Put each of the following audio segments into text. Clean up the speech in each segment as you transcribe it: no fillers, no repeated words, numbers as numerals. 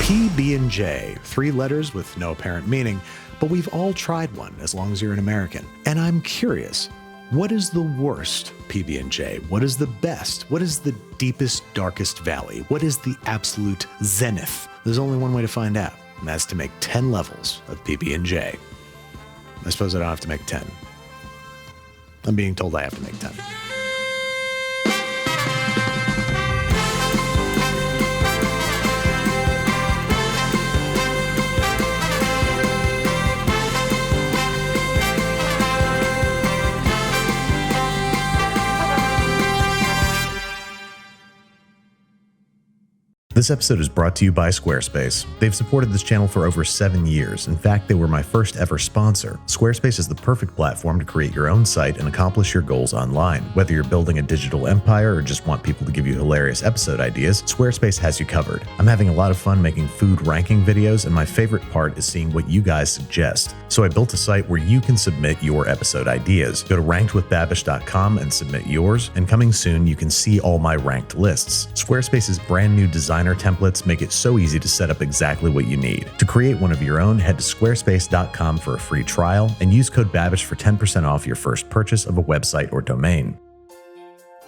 PB&J, 3 letters with no apparent meaning, but we've all tried one as long as you're an American. And I'm curious, what is the worst PB&J? What is the best? What is the deepest, darkest valley? What is the absolute zenith? There's only one way to find out, and that's to make 10 levels of PB&J. I suppose I don't have to make 10. I'm being told I have to make 10. This episode is brought to you by Squarespace. They've supported this channel for over 7 years. In fact, they were my first ever sponsor. Squarespace is the perfect platform to create your own site and accomplish your goals online. Whether you're building a digital empire or just want people to give you hilarious episode ideas, Squarespace has you covered. I'm having a lot of fun making food ranking videos, and my favorite part is seeing what you guys suggest. So I built a site where you can submit your episode ideas. Go to rankedwithbabish.com and submit yours, and coming soon, you can see all my ranked lists. Squarespace's brand new designer templates make it so easy to set up exactly what you need. To create one of your own, head to squarespace.com for a free trial and use code Babish for 10% off your first purchase of a website or domain.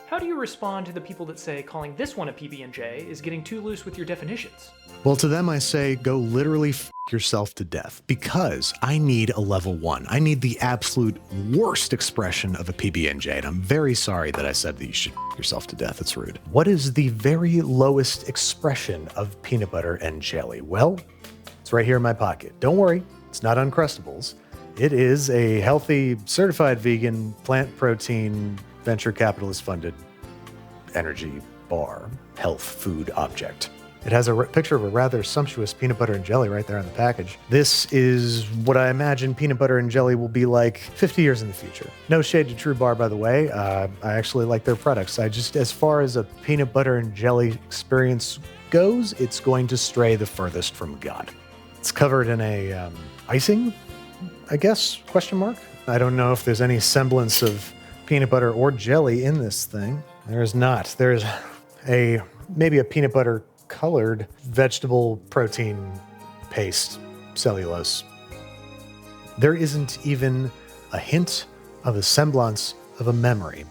How do you respond to the people that say calling this one a PB&J is getting too loose with your definitions? Well, to them I say, go literally f yourself to death, because I need a level 1. I need the absolute worst expression of a PB&J, and I'm very sorry that I said that you should f yourself to death. It's rude. What is the very lowest expression of peanut butter and jelly? Well, it's right here in my pocket. Don't worry, it's not Uncrustables. It is a healthy, certified vegan, plant protein, venture capitalist funded energy bar, health food object. It has a picture of a rather sumptuous peanut butter and jelly right there on the package. This is what I imagine peanut butter and jelly will be like 50 years in the future. No shade to True Bar, by the way. I actually like their products. As far as a peanut butter and jelly experience goes, it's going to stray the furthest from God. It's covered in a icing, I guess, question mark. I don't know if there's any semblance of peanut butter or jelly in this thing. There is not. There's maybe a peanut butter colored vegetable protein paste cellulose. There isn't even a hint of a semblance of a memory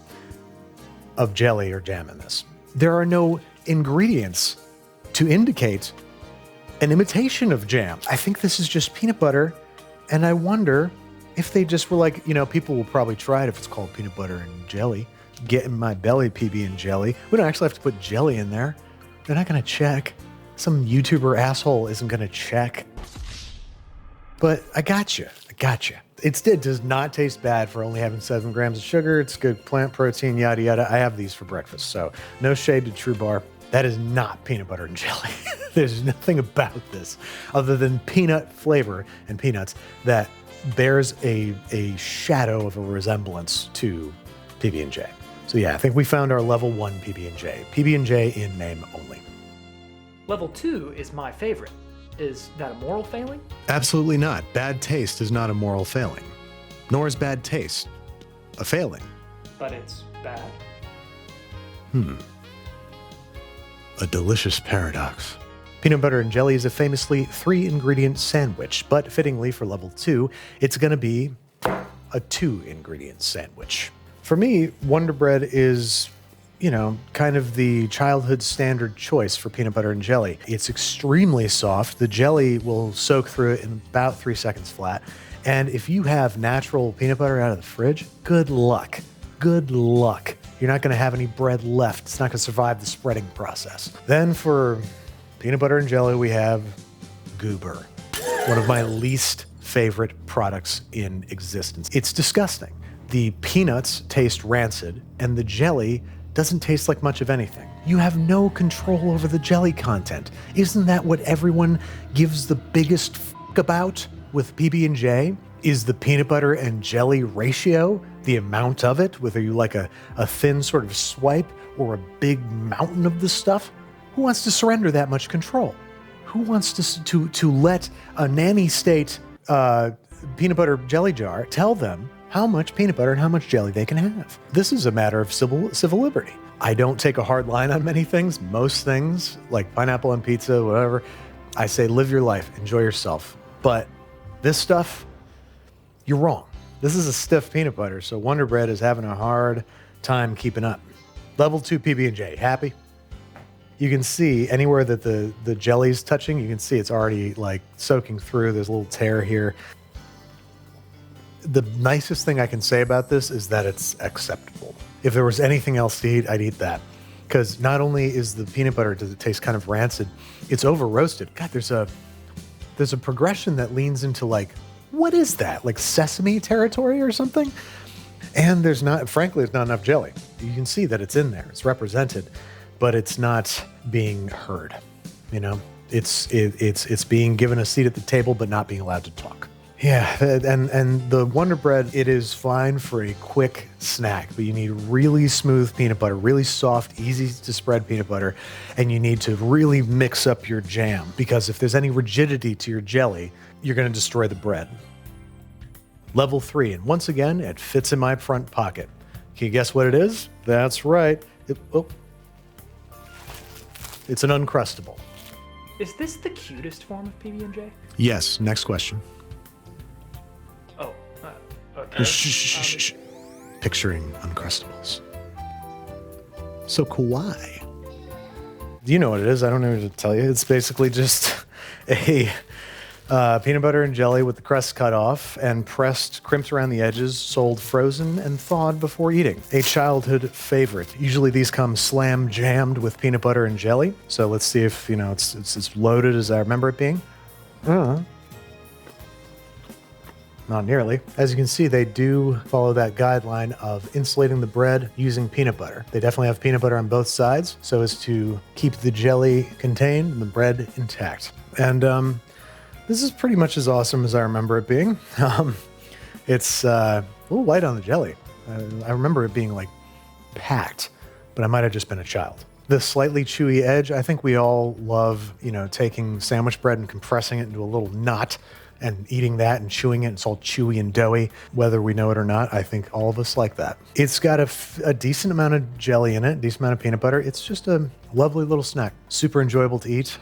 of jelly or jam in this. There are no ingredients to indicate an imitation of jam. I think this is just peanut butter, and I wonder if they just were like, people will probably try it if it's called peanut butter and jelly. Get in my belly, PB and jelly. We don't actually have to put jelly in there. They're not going to check. Some YouTuber asshole isn't going to check. But I got you. It does not taste bad for only having 7 grams of sugar. It's good plant protein, yada, yada. I have these for breakfast, so no shade to True Bar. That is not peanut butter and jelly. There's nothing about this other than peanut flavor and peanuts that bears a shadow of a resemblance to PB&J. So yeah, I think we found our level 1 PB&J. PB&J in name only. Level 2 is my favorite. Is that a moral failing? Absolutely not. Bad taste is not a moral failing. Nor is bad taste a failing. But it's bad? A delicious paradox. Peanut butter and jelly is a famously 3-ingredient sandwich, but fittingly for level 2, it's going to be a 2-ingredient sandwich. For me, Wonder Bread is, kind of the childhood standard choice for peanut butter and jelly. It's extremely soft. The jelly will soak through it in about 3 seconds flat. And if you have natural peanut butter out of the fridge, good luck. Good luck. You're not going to have any bread left. It's not going to survive the spreading process. Then for peanut butter and jelly, we have Goober, one of my least favorite products in existence. It's disgusting. The peanuts taste rancid, and the jelly doesn't taste like much of anything. You have no control over the jelly content. Isn't that what everyone gives the biggest f*** about with PB&J? Is the peanut butter and jelly ratio, the amount of it, whether you like a thin sort of swipe or a big mountain of the stuff? Who wants to surrender that much control? Who wants to let a nanny state peanut butter jelly jar tell them how much peanut butter and how much jelly they can have? This is a matter of civil liberty. I don't take a hard line on many things. Most things, like pineapple on pizza, whatever, I say live your life, enjoy yourself. But this stuff, you're wrong. This is a stiff peanut butter, so Wonder Bread is having a hard time keeping up. Level 2 PB&J, happy? You can see anywhere that the jelly's touching, you can see it's already like soaking through. There's a little tear here. The nicest thing I can say about this is that it's acceptable. If there was anything else to eat, I'd eat that. Because not only is the peanut butter, does it taste kind of rancid, it's over roasted. God, there's a progression that leans into like, what is that? Like sesame territory or something? And frankly, there's not enough jelly. You can see that it's in there, it's represented, but it's not being heard. You know, it's being given a seat at the table, but not being allowed to talk. Yeah, and the Wonder Bread, it is fine for a quick snack, but you need really smooth peanut butter, really soft, easy to spread peanut butter, and you need to really mix up your jam, because if there's any rigidity to your jelly, you're going to destroy the bread. Level 3, and once again, it fits in my front pocket. Can you guess what it is? That's right. It's an Uncrustable. Is this the cutest form of PB&J? Yes, next question. Oh, okay. Shh. Picturing Uncrustables. So kawaii. Do you know what it is? I don't know what to tell you. It's basically just a peanut butter and jelly with the crust cut off and crimped around the edges, sold frozen and thawed before eating. A childhood favorite. Usually these come slam jammed with peanut butter and jelly. So let's see if, it's as loaded as I remember it being. Not nearly. As you can see, they do follow that guideline of insulating the bread using peanut butter. They definitely have peanut butter on both sides so as to keep the jelly contained and the bread intact. And this is pretty much as awesome as I remember it being. It's a little light on the jelly. I remember it being like packed, but I might have just been a child. The slightly chewy edge, I think we all love, taking sandwich bread and compressing it into a little knot and eating that and chewing it. It's all chewy and doughy, whether we know it or not. I think all of us like that. It's got a decent amount of jelly in it, a decent amount of peanut butter. It's just a lovely little snack. Super enjoyable to eat.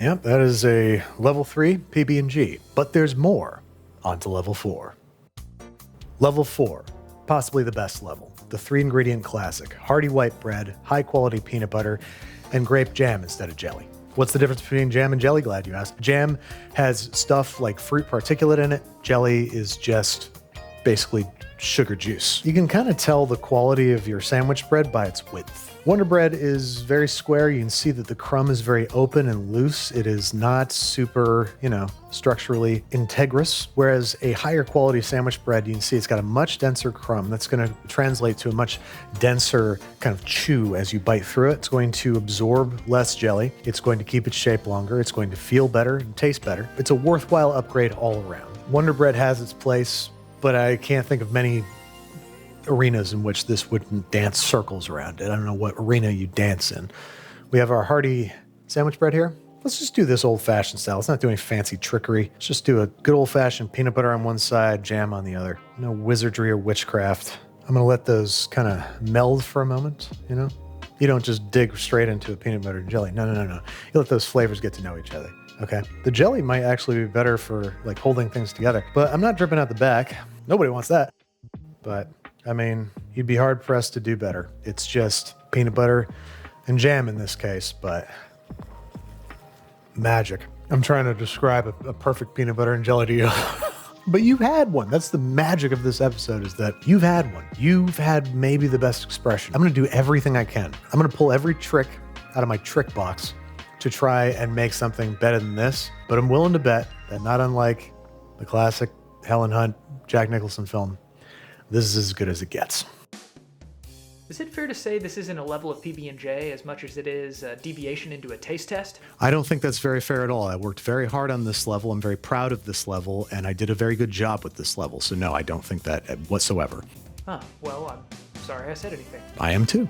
Yep, that is a level 3 PB&J. But there's more. On to level 4. Level 4, possibly the best level. The 3-ingredient classic. Hearty white bread, high-quality peanut butter, and grape jam instead of jelly. What's the difference between jam and jelly? Glad you asked. Jam has stuff like fruit particulate in it. Jelly is just basically sugar juice. You can kind of tell the quality of your sandwich bread by its width. Wonder Bread is very square. You can see that the crumb is very open and loose. It is not super, structurally integrous. Whereas a higher quality sandwich bread, you can see it's got a much denser crumb that's going to translate to a much denser kind of chew as you bite through it. It's going to absorb less jelly. It's going to keep its shape longer. It's going to feel better and taste better. It's a worthwhile upgrade all around. Wonder Bread has its place, but I can't think of many arenas in which this wouldn't dance circles around it. I don't know what arena you dance in. We have our hearty sandwich bread here. Let's just do this old-fashioned style. Let's not do any fancy trickery. Let's just do a good old-fashioned peanut butter on one side, jam on the other. No wizardry or witchcraft. I'm gonna let those kind of meld for a moment, You don't just dig straight into a peanut butter and jelly. No. You let those flavors get to know each other, okay? The jelly might actually be better for like holding things together, but I'm not dripping out the back. Nobody wants that. But you'd be hard pressed to do better. It's just peanut butter and jam in this case, but magic. I'm trying to describe a perfect peanut butter and jelly to you. But you've had one. That's the magic of this episode, is that you've had one. You've had maybe the best expression. I'm going to do everything I can. I'm going to pull every trick out of my trick box to try and make something better than this. But I'm willing to bet that, not unlike the classic Helen Hunt, Jack Nicholson film, this is as good as it gets. Is it fair to say this isn't a level of PB&J as much as it is a deviation into a taste test? I don't think that's very fair at all. I worked very hard on this level. I'm very proud of this level, and I did a very good job with this level. So no, I don't think that whatsoever. Well, I'm sorry I said anything. I am too.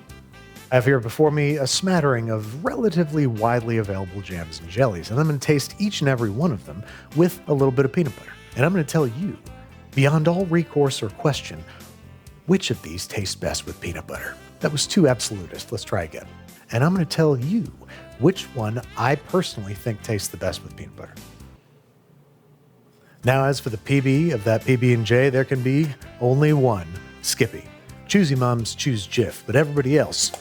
I have here before me a smattering of relatively widely available jams and jellies, and I'm going to taste each and every one of them with a little bit of peanut butter. And I'm going to tell you, beyond all recourse or question, which of these tastes best with peanut butter. That was too absolutist. Let's try again. and I'm going to tell you which one I personally think tastes the best with peanut butter. Now, as for the PB of that PB&J, there can be only one Skippy. Choosy moms choose Jif, but everybody else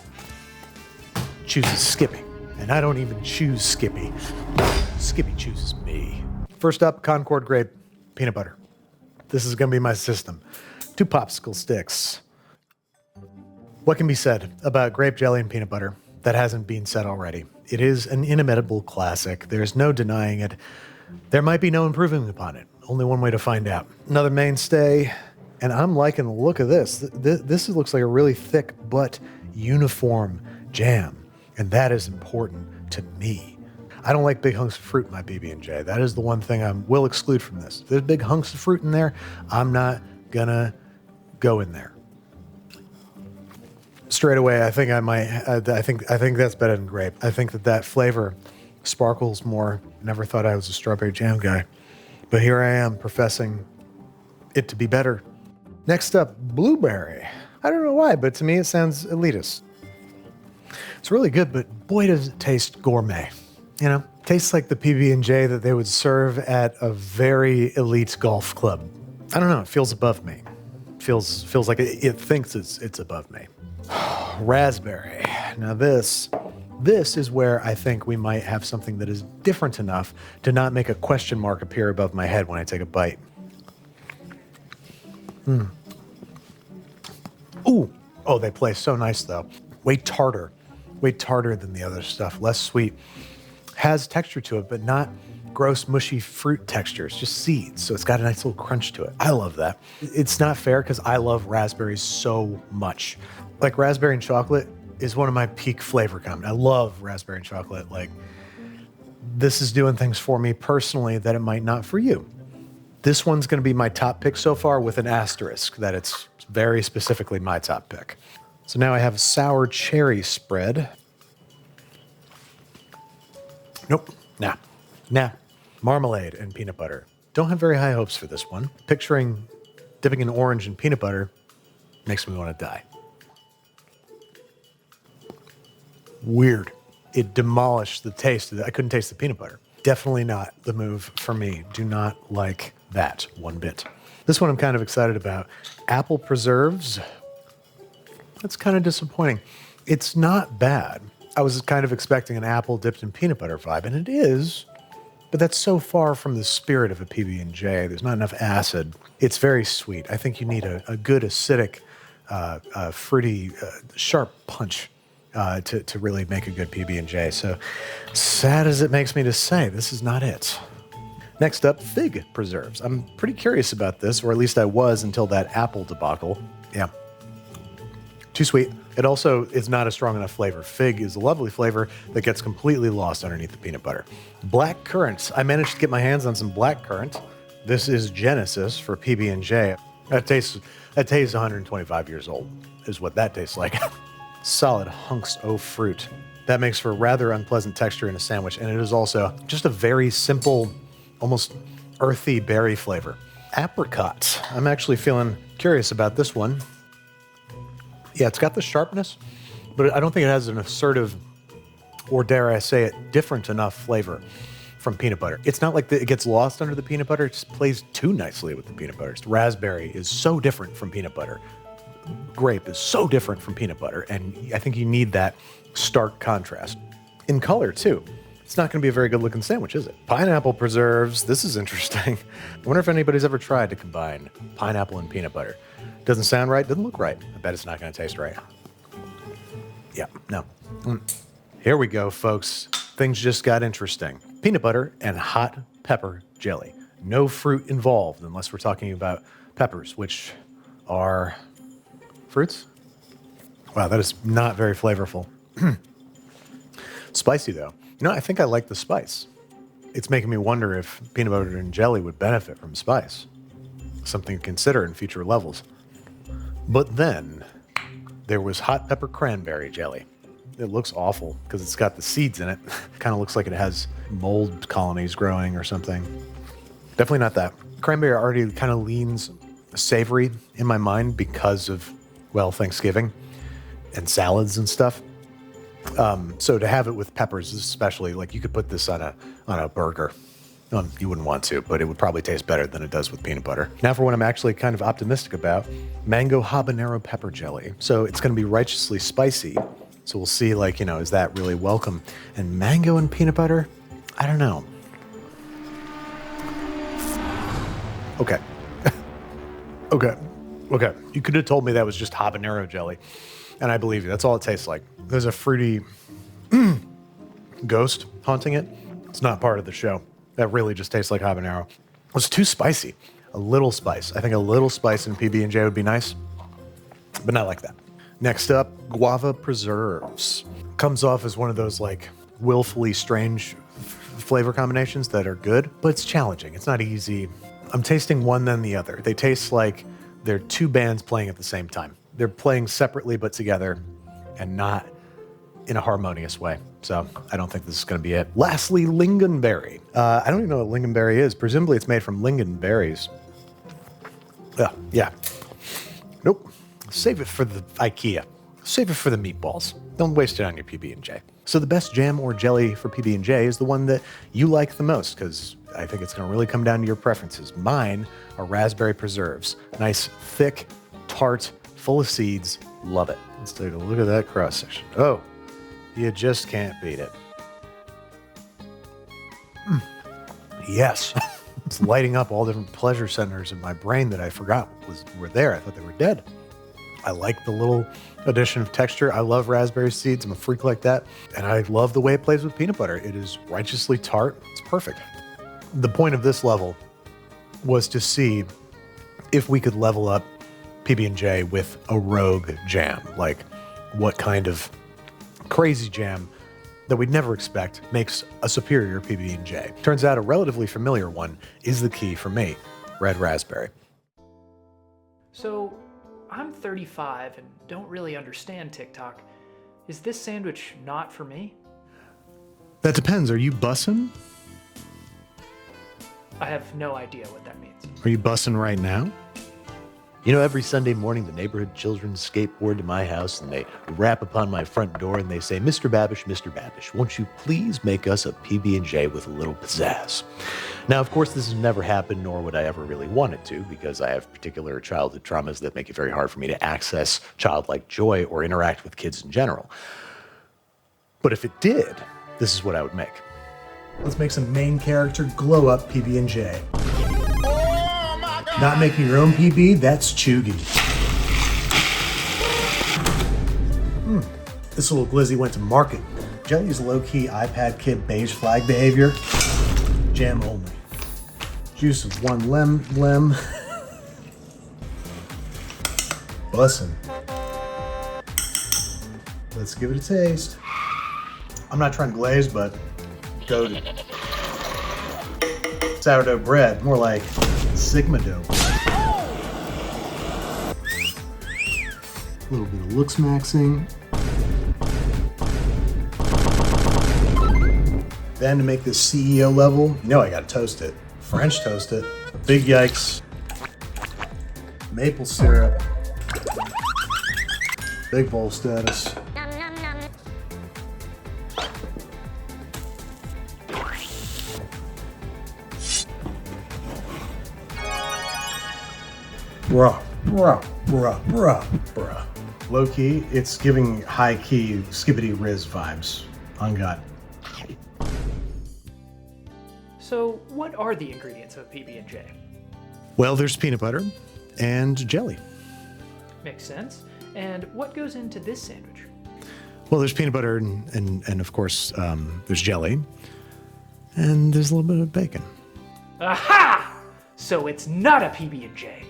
chooses Skippy. And I don't even choose Skippy. Skippy chooses me. First up, Concord grape peanut butter. This is going to be my system. 2 popsicle sticks. What can be said about grape jelly and peanut butter that hasn't been said already? It is an inimitable classic. There's no denying it. There might be no improving upon it. Only one way to find out. Another mainstay, and I'm liking the look of this. This looks like a really thick but uniform jam, and that is important to me. I don't like big hunks of fruit in my PB&J. That is the one thing I will exclude from this. If there's big hunks of fruit in there, I'm not gonna go in there. Straight away, I think I might. I think that's better than grape. I think that flavor sparkles more. Never thought I was a strawberry jam guy, but here I am professing it to be better. Next up, blueberry. I don't know why, but to me it sounds elitist. It's really good, but boy does it taste gourmet. You know, tastes like the PB&J that they would serve at a very elite golf club. I don't know. It feels above me. Feels like it thinks it's above me. Raspberry. Now this is where I think we might have something that is different enough to not make a question mark appear above my head when I take a bite. Ooh. Oh, they play so nice though. Way tartar than the other stuff. Less sweet. Has texture to it, but not gross, mushy fruit textures, just seeds. So it's got a nice little crunch to it. I love that. It's not fair because I love raspberries so much. Like raspberry and chocolate is one of my peak flavor combos. I love raspberry and chocolate. Like this is doing things for me personally that it might not for you. This one's going to be my top pick so far with an asterisk that it's very specifically my top pick. So now I have a sour cherry spread. Nope. Nah. Marmalade and peanut butter. Don't have very high hopes for this one. Picturing dipping an orange in peanut butter makes me want to die. Weird. It demolished the taste. I couldn't taste the peanut butter. Definitely not the move for me. Do not like that one bit. This one I'm kind of excited about. Apple preserves. That's kind of disappointing. It's not bad. I was kind of expecting an apple dipped in peanut butter vibe, and it is, but that's so far from the spirit of a PB&J. There's not enough acid. It's very sweet. I think you need a good acidic, fruity, sharp punch to really make a good PB&J. So sad as it makes me to say, this is not it. Next up, fig preserves. I'm pretty curious about this, or at least I was until that apple debacle. Yeah. Too sweet. It also is not a strong enough flavor. Fig is a lovely flavor that gets completely lost underneath the peanut butter. Black currant. I managed to get my hands on some black currant. This is Genesis for PB&J. That tastes 125 years old, is what that tastes like. Solid hunks of fruit. That makes for a rather unpleasant texture in a sandwich, and it is also just a very simple, almost earthy berry flavor. Apricot. I'm actually feeling curious about this one. Yeah, it's got the sharpness, but I don't think it has an assertive, or dare I say it, different enough flavor from peanut butter. It's not like it gets lost under the peanut butter. It just plays too nicely with the peanut butter. Raspberry is so different from peanut butter. Grape is so different from peanut butter, and I think you need that stark contrast. In color, too. It's not going to be a very good-looking sandwich, is it? Pineapple preserves. This is interesting. I wonder if anybody's ever tried to combine pineapple and peanut butter. Doesn't sound right, doesn't look right. I bet it's not going to taste right. Yeah, no. Here we go, folks. Things just got interesting. Peanut butter and hot pepper jelly. No fruit involved unless we're talking about peppers, which are fruits. Wow, that is not very flavorful. Spicy, though. You know, I think I like the spice. It's making me wonder if peanut butter and jelly would benefit from spice. Something to consider in future levels. But then there was hot pepper cranberry jelly. It looks awful because it's got the seeds in it. Kind of looks like it has mold colonies growing or something. Definitely not that. Cranberry already kind of leans savory in my mind because of, well, Thanksgiving and salads and stuff. So to have it with peppers, especially, like you could put this on a burger. You wouldn't want to, but it would probably taste better than it does with peanut butter. Now for what I'm actually kind of optimistic about, mango habanero pepper jelly. So it's gonna be righteously spicy. So we'll see, like, you know, is that really welcome? And mango and peanut butter, I don't know. Okay. Okay. You could have told me that was just habanero jelly, and I believe you. That's all it tastes like. There's a fruity ghost haunting it. It's not part of the show. That really just tastes like habanero. It was too spicy. A little spice. I think a little spice in PB&J would be nice, but not like that. Next up, guava preserves. Comes off as one of those like willfully strange flavor combinations that are good, but it's challenging. It's not easy. I'm tasting one then the other. They taste like they're two bands playing at the same time. They're playing separately but together and not in a harmonious way. So I don't think this is going to be it. Lastly, lingonberry. I don't even know what lingonberry is. Presumably it's made from lingonberries. Yeah. Nope. Save it for the IKEA. Save it for the meatballs. Don't waste it on your PB&J. So the best jam or jelly for PB&J is the one that you like the most, because I think it's going to really come down to your preferences. Mine are raspberry preserves. Nice, thick, tart, full of seeds. Love it. Let's take a look at that cross section. Oh, you just can't beat it. Yes. It's lighting up all different pleasure centers in my brain that I forgot were there. I thought they were dead. I like the little addition of texture. I love raspberry seeds. I'm a freak like that. And I love the way it plays with peanut butter. It is righteously tart. It's perfect. The point of this level was to see if we could level up PB&J with a rogue jam. Like what kind of crazy jam that we'd never expect makes a superior PB&J. Turns out a relatively familiar one is the key for me, red raspberry. So, I'm 35 and don't really understand TikTok. Is this sandwich not for me? That depends. Are you bussin'? I have no idea what that means. Are you bussin' right now? You know, every Sunday morning, the neighborhood children skateboard to my house and they rap upon my front door and they say, Mr. Babish, won't you please make us a PB&J with a little pizzazz? Now, of course, this has never happened, nor would I ever really want it to, because I have particular childhood traumas that make it very hard for me to access childlike joy or interact with kids in general. But if it did, this is what I would make. Let's make some main character glow up PB&J. Not making your own PB? That's chuggy. This little glizzy went to market. Jelly's low-key iPad kid beige flag behavior. Jam only. Juice of one lem. Bussin'. Let's give it a taste. I'm not trying to glaze, but goated. Sourdough bread, more like Sigma dough. A little bit of looks maxing. Then to make this CEO level, you know I gotta toast it. French toast it. Big yikes. Maple syrup. Big bowl status. Bruh. Low key, it's giving high key Skibbity Riz vibes. On God. So, what are the ingredients of PB&J? Well, there's peanut butter and jelly. Makes sense. And what goes into this sandwich? Well, there's peanut butter and of course, there's jelly. And there's a little bit of bacon. Aha! So it's not a PB&J.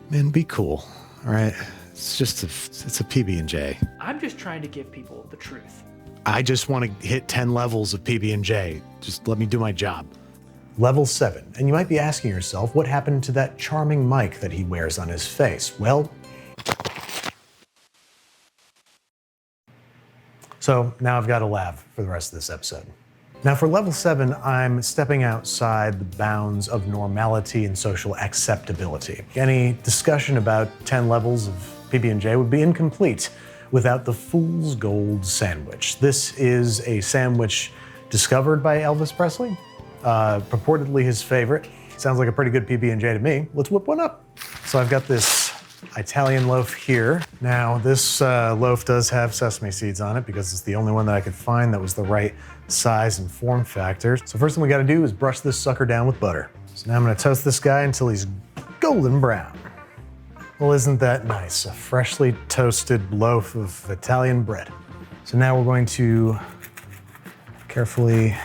Man, be cool, all right? It's a PB&J. I'm just trying to give people the truth. I just want to hit 10 levels of PB&J. Just let me do my job. Level 7. And you might be asking yourself, what happened to that charming mic that he wears on his face? Well, so now I've got a lav for the rest of this episode. Now for level 7, I'm stepping outside the bounds of normality and social acceptability. Any discussion about 10 levels of PB&J would be incomplete without the Fool's Gold sandwich. This is a sandwich discovered by Elvis Presley, purportedly his favorite. Sounds like a pretty good PB&J to me. Let's whip one up. So I've got this Italian loaf here. Now this loaf does have sesame seeds on it because it's the only one that I could find that was the right size and form factor. So first thing we gotta do is brush this sucker down with butter. So now I'm gonna toast this guy until he's golden brown. Well, isn't that nice? A freshly toasted loaf of Italian bread. So now we're going to carefully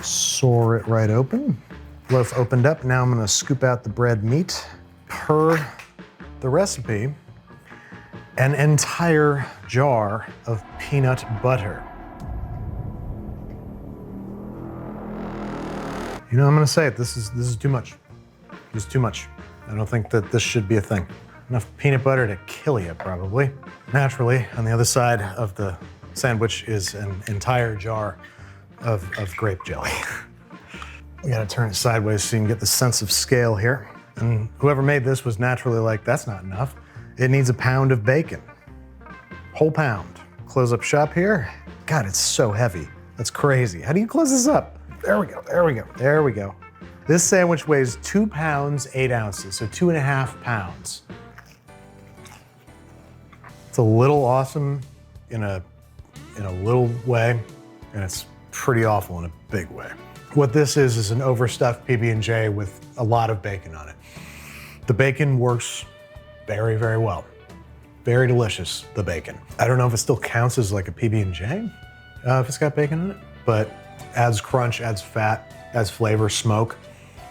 saw it right open. Loaf opened up. Now I'm gonna scoop out the bread meat. Per the recipe, an entire jar of peanut butter. You know, I'm gonna say it, this is too much. This is too much. I don't think that this should be a thing. Enough peanut butter to kill you, probably. Naturally, on the other side of the sandwich is an entire jar of grape jelly. We gotta turn it sideways so you can get the sense of scale here. And whoever made this was naturally like, that's not enough. It needs a pound of bacon. Whole pound. Close up shop here. God, it's so heavy. That's crazy. How do you close this up? There we go, there we go, there we go. This sandwich weighs 2 pounds, 8 ounces, so 2.5 pounds. It's a little awesome in a little way, and it's pretty awful in a big way. What this is an overstuffed PB&J with a lot of bacon on it. The bacon works very, very well. Very delicious, the bacon. I don't know if it still counts as like a PB&J, if it's got bacon in it, but adds crunch, adds fat, adds flavor, smoke.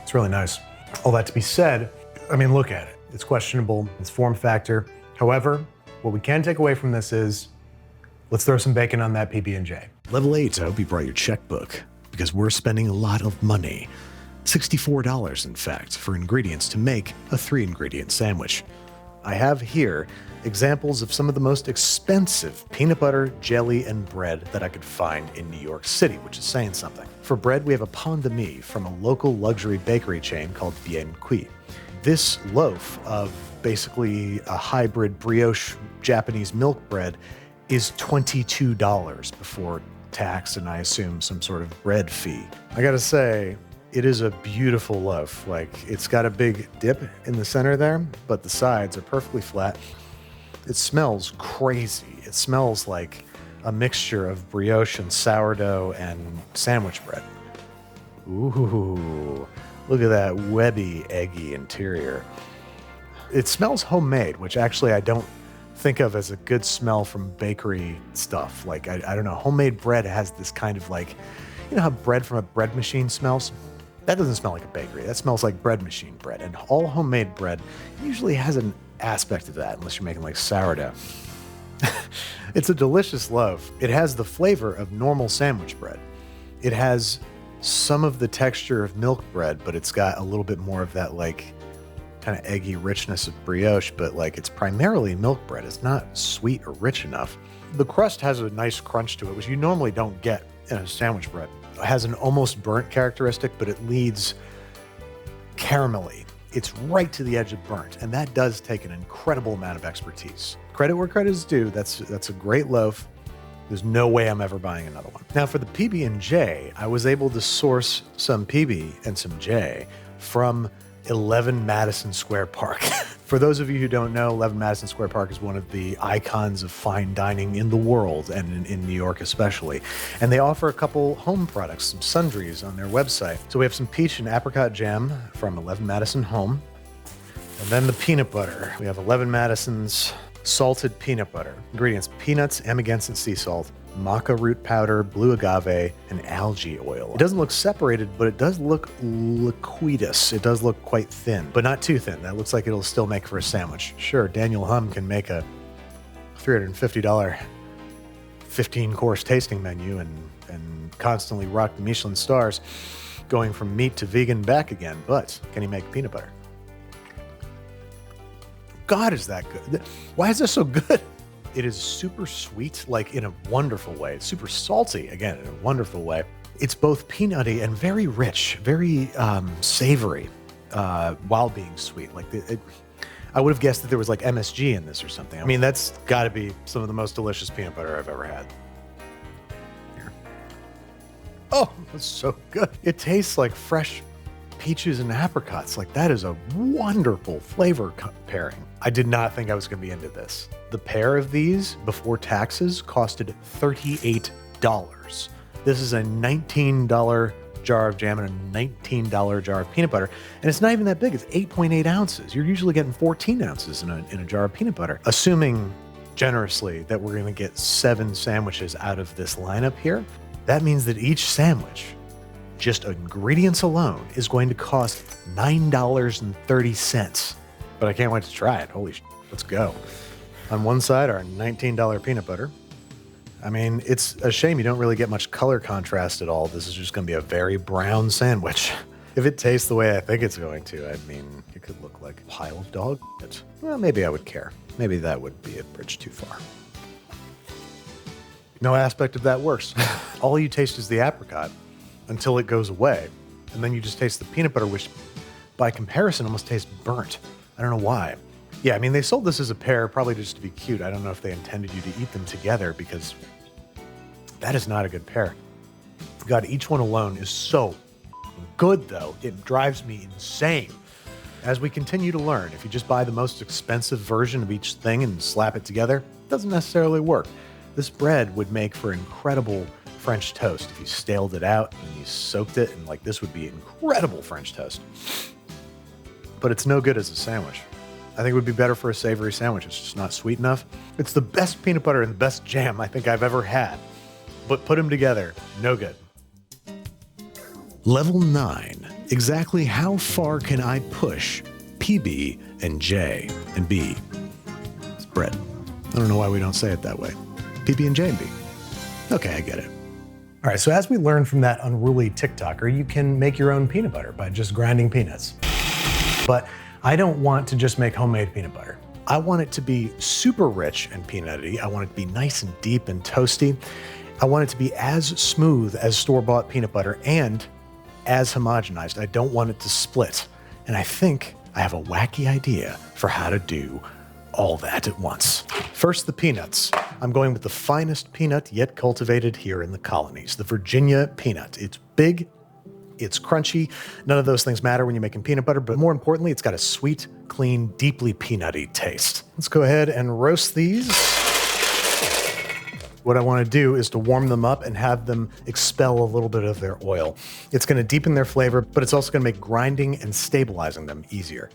It's really nice. All that to be said, I mean, look at it. It's questionable, it's form factor. However, what we can take away from this is, let's throw some bacon on that PB&J. Level 8, I hope you brought your checkbook, because we're spending a lot of money. $64, in fact, for ingredients to make a 3-ingredient sandwich. I have here examples of some of the most expensive peanut butter, jelly, and bread that I could find in New York City, which is saying something. For bread, we have a pain de mie from a local luxury bakery chain called PB&J. This loaf of basically a hybrid brioche Japanese milk bread is $22 before tax and I assume some sort of bread fee. I gotta say, it is a beautiful loaf. Like, it's got a big dip in the center there, but the sides are perfectly flat. It smells crazy. It smells like a mixture of brioche and sourdough and sandwich bread. Ooh, look at that webby, eggy interior. It smells homemade, which actually I don't think of as a good smell from bakery stuff. Like, I don't know, homemade bread has this kind of like, you know how bread from a bread machine smells? That doesn't smell like a bakery. That smells like bread machine bread. And all homemade bread usually has an aspect of that, unless you're making like sourdough. It's a delicious loaf. It has the flavor of normal sandwich bread. It has some of the texture of milk bread, but it's got a little bit more of that like kind of eggy richness of brioche, but like it's primarily milk bread. It's not sweet or rich enough. The crust has a nice crunch to it, which you normally don't get in a sandwich bread. It has an almost burnt characteristic, but it leads caramelly. It's right to the edge of burnt, and that does take an incredible amount of expertise. Credit where credit is due. That's a great loaf. There's no way I'm ever buying another one. Now for the PB&J, I was able to source some PB and some J from 11 Madison Square Park. For those of you who don't know, 11 Madison Square Park is one of the icons of fine dining in the world, and in New York especially. And they offer a couple home products, some sundries on their website. So we have some peach and apricot jam from 11 Madison Home. And then the peanut butter. We have 11 Madison's salted peanut butter. Ingredients: peanuts, Amagansett sea salt, maca root powder, blue agave, and algae oil. It doesn't look separated, but it does look liquidous. It does look quite thin, but not too thin. That looks like it'll still make for a sandwich. Sure, Daniel Hum can make a $350 15-course tasting menu and constantly rock the Michelin stars, going from meat to vegan back again, but can he make peanut butter? God, is that good? Why is this so good? It is super sweet, like in a wonderful way. It's super salty, again, in a wonderful way. It's both peanutty and very rich, very savory, while being sweet. Like I would have guessed that there was like MSG in this or something. I mean, that's got to be some of the most delicious peanut butter I've ever had. Here. Oh, that's so good. It tastes like fresh peaches and apricots. Like, that is a wonderful flavor pairing. I did not think I was going to be into this. The pair of these before taxes costed $38. This is a $19 jar of jam and a $19 jar of peanut butter. And it's not even that big. It's 8.8 ounces. You're usually getting 14 ounces in a jar of peanut butter. Assuming generously that we're going to get 7 sandwiches out of this lineup here, that means that each sandwich, just ingredients alone, is going to cost $9.30. But I can't wait to try it. Holy shit. Let's go. On one side, our $19 peanut butter. I mean, it's a shame you don't really get much color contrast at all. This is just going to be a very brown sandwich. If it tastes the way I think it's going to, I mean, it could look like a pile of dog shit. Well, maybe I would care. Maybe that would be a bridge too far. No aspect of that works. All you taste is the apricot until it goes away. And then you just taste the peanut butter, which by comparison almost tastes burnt. I don't know why. Yeah, I mean, they sold this as a pair probably just to be cute. I don't know if they intended you to eat them together because that is not a good pair. God, each one alone is so good, though. It drives me insane. As we continue to learn, if you just buy the most expensive version of each thing and slap it together, it doesn't necessarily work. This bread would make for incredible French toast if you staled it out and you soaked it, and like this would be incredible French toast. But it's no good as a sandwich. I think it would be better for a savory sandwich. It's just not sweet enough. It's the best peanut butter and the best jam I think I've ever had. But put them together, no good. Level 9. Exactly how far can I push PB&J and B? It's bread. I don't know why we don't say it that way. PB&J and B. Okay, I get it. All right, so as we learned from that unruly TikToker, you can make your own peanut butter by just grinding peanuts. But I don't want to just make homemade peanut butter. I want it to be super rich and peanutty. I want it to be nice and deep and toasty. I want it to be as smooth as store-bought peanut butter and as homogenized. I don't want it to split. And I think I have a wacky idea for how to do all that at once. First, the peanuts. I'm going with the finest peanut yet cultivated here in the colonies, the Virginia peanut. It's big, it's crunchy. None of those things matter when you're making peanut butter, but more importantly, it's got a sweet, clean, deeply peanutty taste. Let's go ahead and roast these. What I want to do is to warm them up and have them expel a little bit of their oil. It's going to deepen their flavor, but it's also going to make grinding and stabilizing them easier.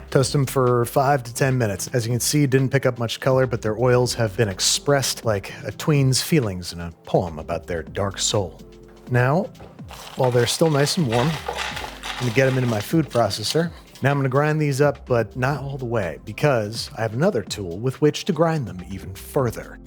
Toast them for 5 to 10 minutes. As you can see, didn't pick up much color, but their oils have been expressed like a tween's feelings in a poem about their dark soul. Now, while they're still nice and warm, I'm going to get them into my food processor. Now I'm going to grind these up, but not all the way, because I have another tool with which to grind them even further.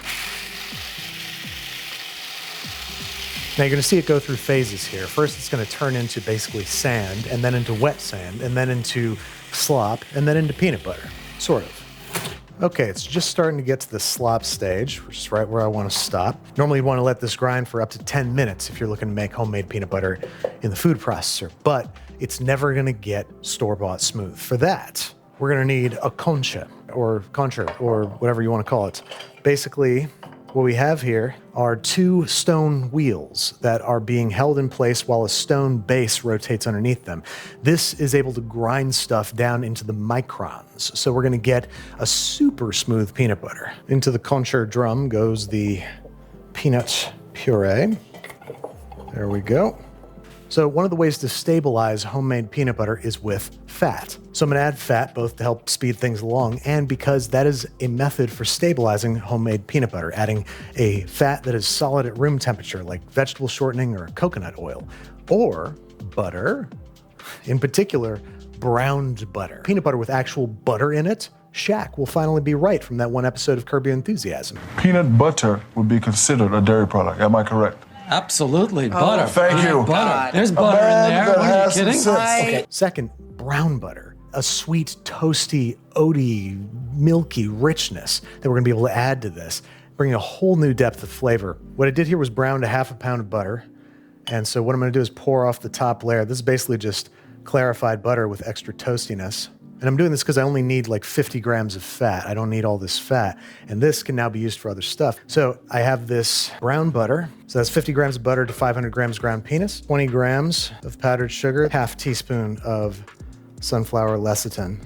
Now you're going to see it go through phases here. First, it's going to turn into basically sand, and then into wet sand, and then into slop, and then into peanut butter, sort of. Okay, it's just starting to get to the slop stage, which is right where I want to stop. Normally you want to let this grind for up to 10 minutes if you're looking to make homemade peanut butter in the food processor, but it's never going to get store-bought smooth. For that, we're going to need a concha, or whatever you want to call it. Basically, what we have here are 2 stone wheels that are being held in place while a stone base rotates underneath them. This is able to grind stuff down into the microns. So we're going to get a super smooth peanut butter. Into the concha drum goes the peanut puree. There we go. So one of the ways to stabilize homemade peanut butter is with fat. So I'm going to add fat both to help speed things along and because that is a method for stabilizing homemade peanut butter, adding a fat that is solid at room temperature like vegetable shortening or coconut oil, or butter, in particular, browned butter. Peanut butter with actual butter in it. Shaq will finally be right from that one episode of Curb Your Enthusiasm. Peanut butter would be considered a dairy product. Am I correct? Absolutely, butter. Thank you. Butter. There's butter in there. What are you kidding? Okay. Second, brown butter. A sweet, toasty, oaty, milky richness that we're going to be able to add to this, bringing a whole new depth of flavor. What I did here was browned a half a pound of butter. And so what I'm going to do is pour off the top layer. This is basically just clarified butter with extra toastiness. And I'm doing this because I only need like 50 grams of fat. I don't need all this fat. And this can now be used for other stuff. So I have this brown butter. So that's 50 grams of butter to 500 grams ground peanuts, 20 grams of powdered sugar, half teaspoon of sunflower lecithin.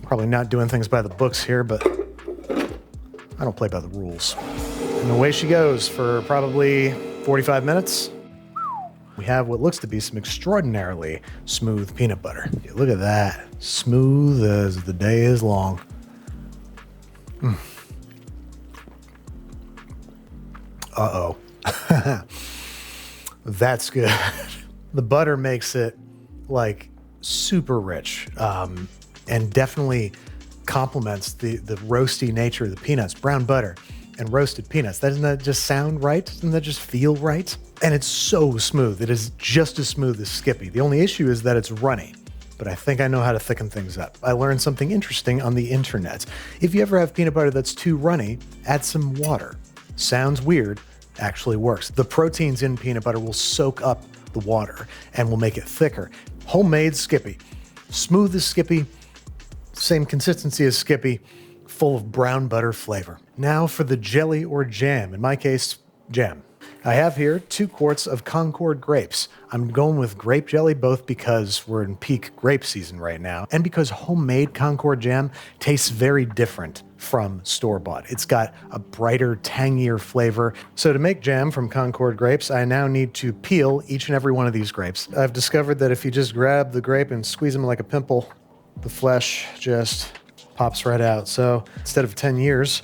Probably not doing things by the books here, but I don't play by the rules. And away she goes for probably 45 minutes. We have what looks to be some extraordinarily smooth peanut butter. Yeah, look at that. Smooth as the day is long. Uh-oh. That's good. The butter makes it like super rich and definitely complements the roasty nature of the peanuts. Brown butter and roasted peanuts. Doesn't that just sound right? Doesn't that just feel right? And it's so smooth. It is just as smooth as Skippy. The only issue is that it's runny, but I think I know how to thicken things up. I learned something interesting on the internet. If you ever have peanut butter that's too runny, add some water. Sounds weird, actually works. The proteins in peanut butter will soak up the water and will make it thicker. Homemade Skippy. Smooth as Skippy, same consistency as Skippy, full of brown butter flavor. Now for the jelly or jam. In my case, jam. I have here 2 quarts of Concord grapes. I'm going with grape jelly both because we're in peak grape season right now and because homemade Concord jam tastes very different from store-bought. It's got a brighter, tangier flavor. So to make jam from Concord grapes, I now need to peel each and every one of these grapes. I've discovered that if you just grab the grape and squeeze them like a pimple, the flesh just pops right out. So instead of 10 years,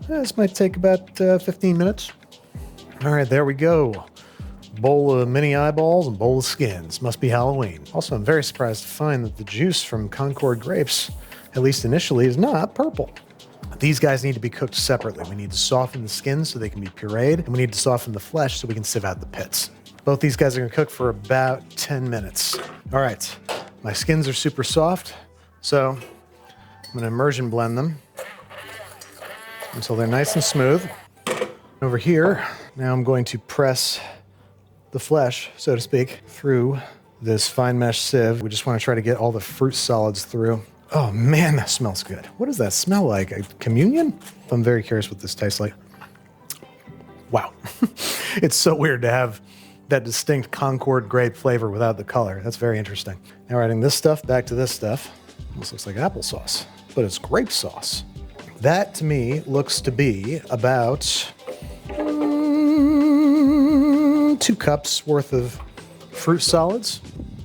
this might take about 15 minutes. All right, there we go. Bowl of mini eyeballs and bowl of skins. Must be Halloween. Also, I'm very surprised to find that the juice from Concord grapes, at least initially, is not purple. These guys need to be cooked separately. We need to soften the skins so they can be pureed, and we need to soften the flesh so we can sieve out the pits. Both these guys are gonna cook for about 10 minutes. All right, my skins are super soft, so I'm gonna immersion blend them until they're nice and smooth. Over here, now I'm going to press the flesh, so to speak, through this fine mesh sieve. We just want to try to get all the fruit solids through. Oh man, that smells good. What does that smell like? A communion? I'm very curious what this tastes like. Wow. It's so weird to have that distinct Concord grape flavor without the color. That's very interesting. Now we're adding this stuff back to this stuff. Almost looks like applesauce, but it's grape sauce. That to me looks to be about 2 cups worth of fruit solids,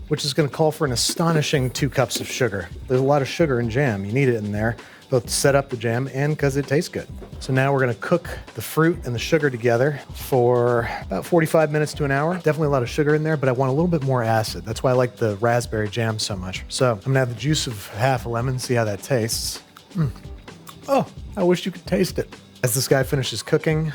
which is going to call for an astonishing 2 cups of sugar. There's a lot of sugar in jam. You need it in there, both to set up the jam and because it tastes good. So now we're going to cook the fruit and the sugar together for about 45 minutes to an hour. Definitely a lot of sugar in there, but I want a little bit more acid. That's why I like the raspberry jam so much. So I'm going to have the juice of half a lemon, see how that tastes. Oh, I wish you could taste it. As this guy finishes cooking,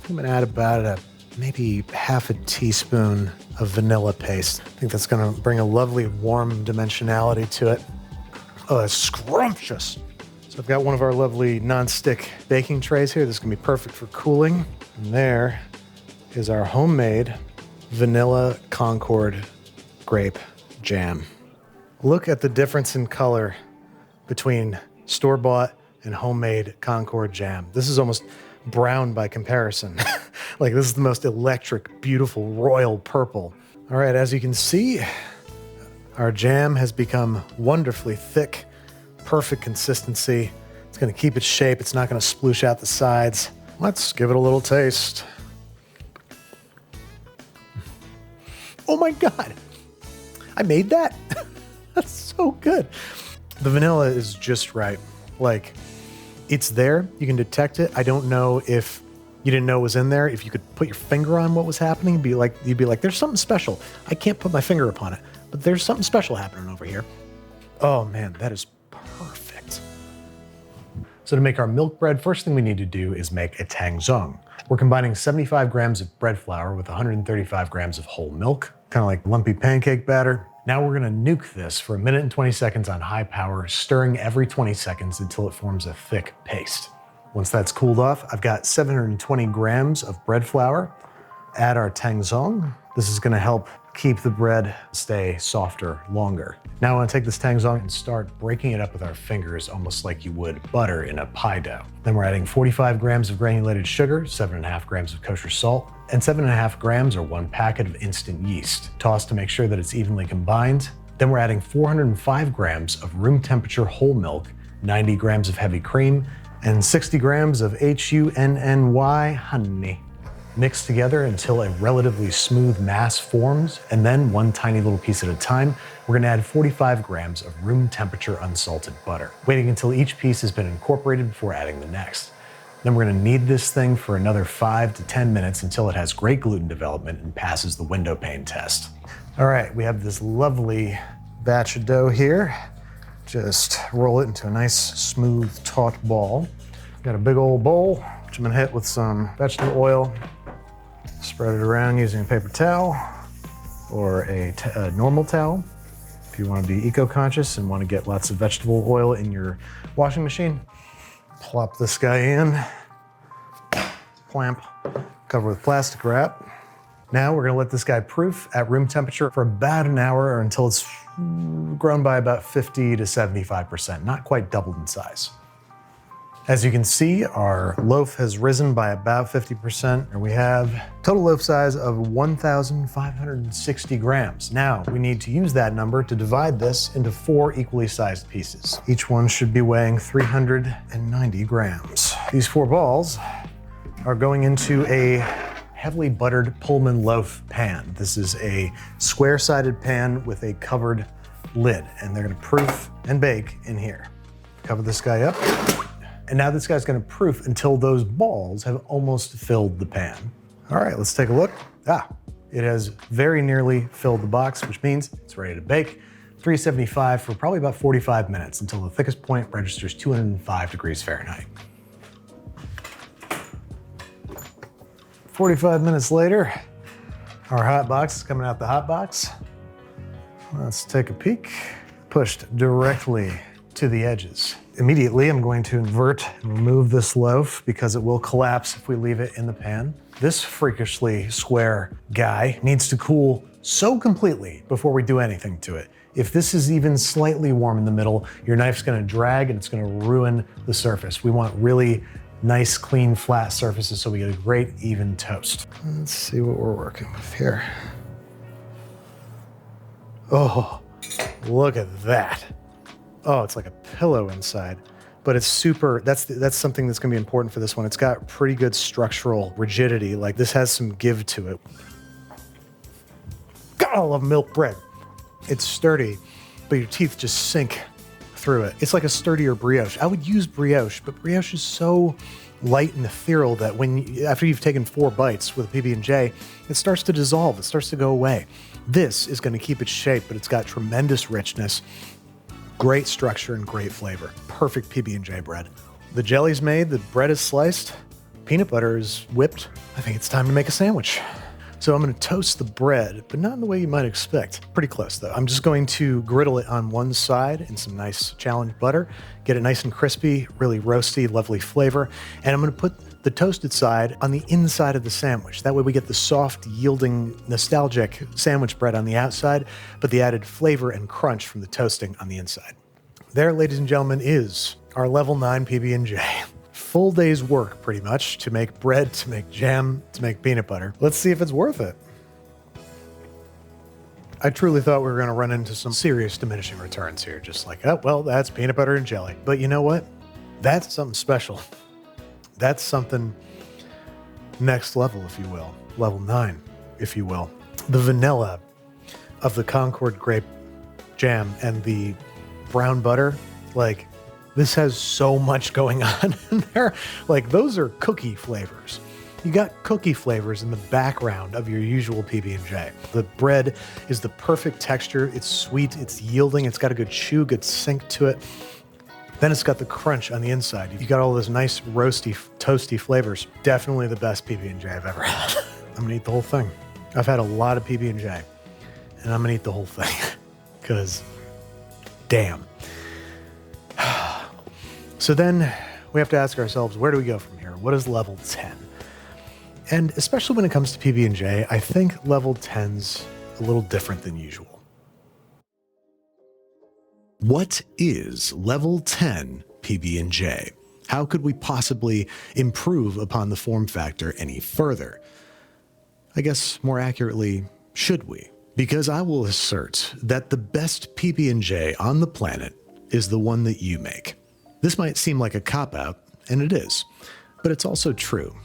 I'm going to add about maybe half a teaspoon of vanilla paste. I think that's going to bring a lovely warm dimensionality to it. Oh, that's scrumptious. So I've got one of our lovely non-stick baking trays here. This is going to be perfect for cooling. And there is our homemade vanilla Concord grape jam. Look at the difference in color between store-bought and homemade Concord jam. This is almost brown by comparison. Like this is the most electric, beautiful, royal purple. All right, as you can see, our jam has become wonderfully thick, perfect consistency. It's gonna keep its shape. It's not gonna sploosh out the sides. Let's give it a little taste. Oh my God, I made that? That's so good. The vanilla is just right. Like, it's there, you can detect it. I don't know if you didn't know it was in there. If you could put your finger on what was happening, you'd be like, there's something special. I can't put my finger upon it, but there's something special happening over here. Oh man, that is perfect. So to make our milk bread, first thing we need to do is make a tangzong. We're combining 75 grams of bread flour with 135 grams of whole milk, kind of like lumpy pancake batter. Now we're gonna nuke this for 1 minute and 20 seconds on high power, stirring every 20 seconds until it forms a thick paste. Once that's cooled off, I've got 720 grams of bread flour. Add our tangzong. This is gonna help keep the bread stay softer longer. Now I want to take this tangzong and start breaking it up with our fingers, almost like you would butter in a pie dough. Then we're adding 45 grams of granulated sugar, 7.5 grams of kosher salt, and 7.5 grams or 1 packet of instant yeast. Toss to make sure that it's evenly combined. Then we're adding 405 grams of room temperature whole milk, 90 grams of heavy cream, and 60 grams of HUNNY honey. Mix together until a relatively smooth mass forms, and then one tiny little piece at a time, we're gonna add 45 grams of room temperature unsalted butter, waiting until each piece has been incorporated before adding the next. Then we're gonna knead this thing for another 5 to 10 minutes until it has great gluten development and passes the window pane test. All right, we have this lovely batch of dough here. Just roll it into a nice, smooth, taut ball. Got a big old bowl, which I'm gonna hit with some vegetable oil. Spread it around using a paper towel or a normal towel. If you want to be eco-conscious and want to get lots of vegetable oil in your washing machine, plop this guy in, clamp, cover with plastic wrap. Now we're going to let this guy proof at room temperature for about an hour or until it's grown by about 50 to 75%, not quite doubled in size. As you can see, our loaf has risen by about 50%, and we have total loaf size of 1,560 grams. Now, we need to use that number to divide this into 4 equally sized pieces. Each one should be weighing 390 grams. These 4 balls are going into a heavily buttered Pullman loaf pan. This is a square-sided pan with a covered lid, and they're gonna proof and bake in here. Cover this guy up. And now this guy's gonna proof until those balls have almost filled the pan. All right, let's take a look. It has very nearly filled the box, which means it's ready to bake. 375 for probably about 45 minutes until the thickest point registers 205 degrees Fahrenheit. 45 minutes later, our hot box is coming out the hot box. Let's take a peek. Pushed directly to the edges. Immediately, I'm going to invert and remove this loaf because it will collapse if we leave it in the pan. This freakishly square guy needs to cool so completely before we do anything to it. If this is even slightly warm in the middle, your knife's gonna drag and it's gonna ruin the surface. We want really nice, clean, flat surfaces so we get a great, even toast. Let's see what we're working with here. Oh, look at that. Oh, it's like a pillow inside, but it's super, that's something that's gonna be important for this one. It's got pretty good structural rigidity. Like this has some give to it. God, I love milk bread. It's sturdy, but your teeth just sink through it. It's like a sturdier brioche. I would use brioche, but brioche is so light and ethereal that after you've taken 4 bites with PB&J, it starts to dissolve, it starts to go away. This is gonna keep its shape, but it's got tremendous richness, great structure, and great flavor. Perfect PB&J bread. The jelly's made, the bread is sliced, peanut butter is whipped. I think it's time to make a sandwich. So I'm gonna toast the bread, but not in the way you might expect. Pretty close though. I'm just going to griddle it on one side in some nice challenge butter, get it nice and crispy, really roasty, lovely flavor. And I'm gonna put the toasted side on the inside of the sandwich. That way we get the soft, yielding, nostalgic sandwich bread on the outside, but the added flavor and crunch from the toasting on the inside. There, ladies and gentlemen, is our level 9 PB&J. Full day's work, pretty much, to make bread, to make jam, to make peanut butter. Let's see if it's worth it. I truly thought we were gonna run into some serious diminishing returns here. Just like, oh, well, that's peanut butter and jelly. But you know what? That's something special. That's something next level, if you will. Level 9, if you will. The vanilla of the Concord grape jam and the brown butter, like, this has so much going on in there. Like, those are cookie flavors. You got cookie flavors in the background of your usual PB&J. The bread is the perfect texture. It's sweet, it's yielding, it's got a good chew, good sink to it. Then it's got the crunch on the inside. You got all those nice roasty, toasty flavors. Definitely the best PB&J I've ever had. I'm gonna eat the whole thing. I've had a lot of PB&J, and I'm gonna eat the whole thing, because damn. So then we have to ask ourselves, where do we go from here? What is level 10? And especially when it comes to PB&J, I think level 10s a little different than usual. What is level 10 PB&J? How could we possibly improve upon the form factor any further? I guess more accurately, should we? Because I will assert that the best PB&J on the planet is the one that you make. This might seem like a cop-out, and it is, but it's also true.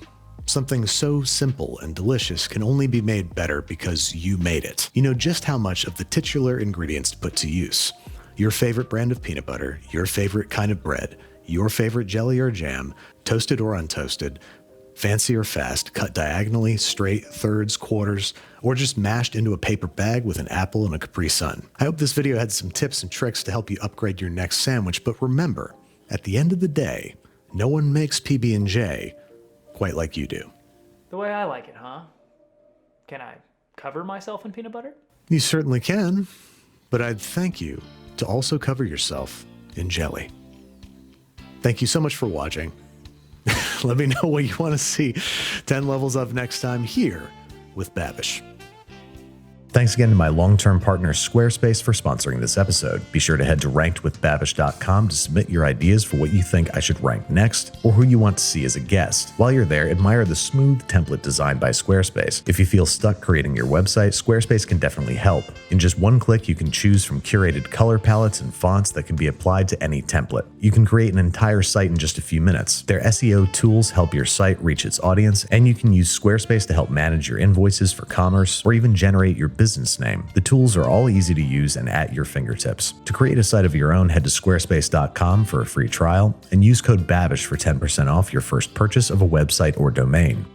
Something so simple and delicious can only be made better because you made it. You know just how much of the titular ingredients to put to use. Your favorite brand of peanut butter, your favorite kind of bread, your favorite jelly or jam, toasted or untoasted, fancy or fast, cut diagonally, straight, thirds, quarters, or just mashed into a paper bag with an apple and a Capri Sun. I hope this video had some tips and tricks to help you upgrade your next sandwich, but remember, at the end of the day, no one makes PB&J quite like you do. The way I like it, huh? Can I cover myself in peanut butter? You certainly can, but I'd thank you to also cover yourself in jelly. Thank you so much for watching. Let me know what you want to see 10 levels of next time here with Babish. Thanks again to my long-term partner Squarespace for sponsoring this episode. Be sure to head to rankedwithbabish.com to submit your ideas for what you think I should rank next or who you want to see as a guest. While you're there, admire the smooth template designed by Squarespace. If you feel stuck creating your website, Squarespace can definitely help. In just one click, you can choose from curated color palettes and fonts that can be applied to any template. You can create an entire site in just a few minutes. Their SEO tools help your site reach its audience, and you can use Squarespace to help manage your invoices for commerce or even generate your business name. The tools are all easy to use and at your fingertips. To create a site of your own, head to squarespace.com for a free trial and use code BABISH for 10% off your first purchase of a website or domain.